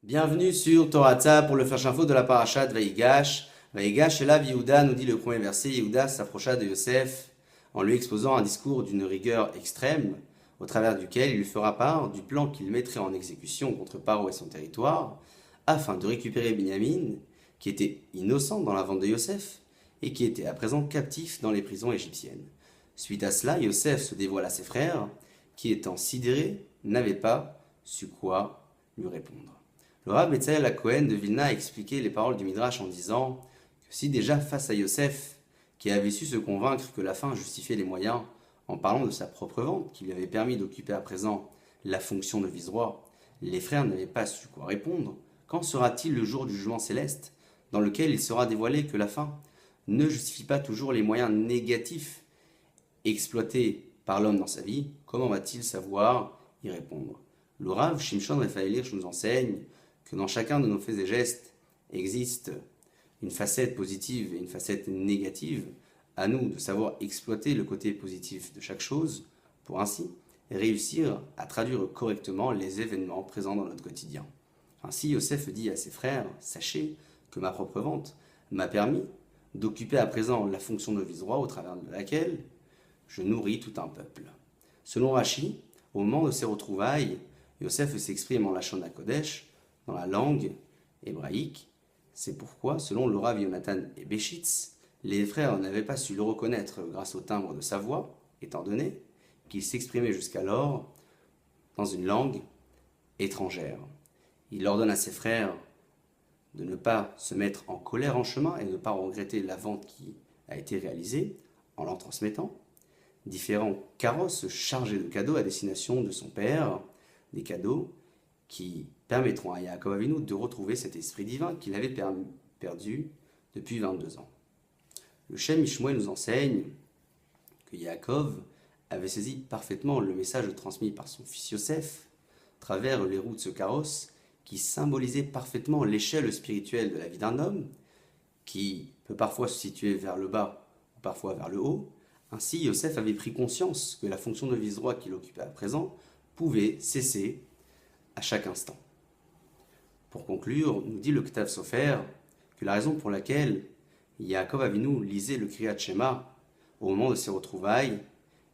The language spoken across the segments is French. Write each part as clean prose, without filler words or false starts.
Bienvenue sur Toratza pour le flash info de la parasha de Vaïgash. Vaïgash, et là, Yehuda nous dit le premier verset. Yehuda s'approcha de Yosef en lui exposant un discours d'une rigueur extrême, au travers duquel il lui fera part du plan qu'il mettrait en exécution contre Paro et son territoire, afin de récupérer Binyamin, qui était innocent dans la vente de Yosef, et qui était à présent captif dans les prisons égyptiennes. Suite à cela, Yosef se dévoile à ses frères, qui étant sidérés, n'avaient pas su quoi lui répondre. Le Rav Betzalel HaKohen de Vilna a expliqué les paroles du Midrash en disant que si déjà face à Yosef, qui avait su se convaincre que la fin justifiait les moyens, en parlant de sa propre vente qui lui avait permis d'occuper à présent la fonction de vice-roi, les frères n'avaient pas su quoi répondre, quand sera-t-il le jour du jugement céleste, dans lequel il sera dévoilé que la fin ne justifie pas toujours les moyens négatifs exploités par l'homme dans sa vie? Comment va-t-il savoir y répondre? Le Rav Shimshon Raphaël Hirsch nous enseigne que dans chacun de nos faits et gestes existe une facette positive et une facette négative. À nous de savoir exploiter le côté positif de chaque chose pour ainsi réussir à traduire correctement les événements présents dans notre quotidien. Ainsi, Yosef dit à ses frères: sachez que ma propre vente m'a permis d'occuper à présent la fonction de vice-roi au travers de laquelle je nourris tout un peuple. Selon Rashi, au moment de ses retrouvailles, Yosef s'exprime en Lachon HaKodesh, dans la langue hébraïque. C'est pourquoi, selon le Rav Yonatan et Béchitz, les frères n'avaient pas su le reconnaître grâce au timbre de sa voix, étant donné qu'il s'exprimait jusqu'alors dans une langue étrangère. Il ordonne à ses frères de ne pas se mettre en colère en chemin et de ne pas regretter la vente qui a été réalisée en leur transmettant différents carrosses chargés de cadeaux à destination de son père, des cadeaux qui permettront à Yaakov Avinu de retrouver cet esprit divin qu'il avait perdu depuis 22 ans. Le Shem Ishmael nous enseigne que Yaakov avait saisi parfaitement le message transmis par son fils Yosef à travers les roues de ce carrosse qui symbolisait parfaitement l'échelle spirituelle de la vie d'un homme qui peut parfois se situer vers le bas ou parfois vers le haut. Ainsi, Yosef avait pris conscience que la fonction de vice-roi qu'il occupait à présent pouvait cesser à chaque instant. Pour conclure, nous dit le Ktav Sofer que la raison pour laquelle Yaakov Avinu lisait le Kriyat Shema au moment de ses retrouvailles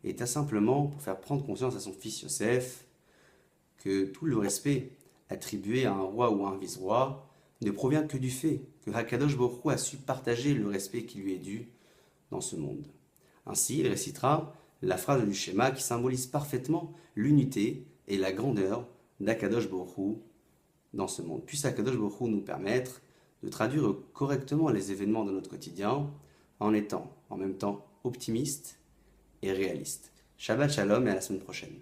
était simplement pour faire prendre conscience à son fils Yosef que tout le respect attribué à un roi ou à un vice-roi ne provient que du fait que Hakadosh Baruch Hu a su partager le respect qui lui est dû dans ce monde. Ainsi, il récitera la phrase du schéma qui symbolise parfaitement l'unité et la grandeur d'Akadosh Baruch Hu dans ce monde. Puisse Akadosh Baruch Hu nous permettre de traduire correctement les événements de notre quotidien en étant en même temps optimiste et réaliste. Shabbat Shalom et à la semaine prochaine.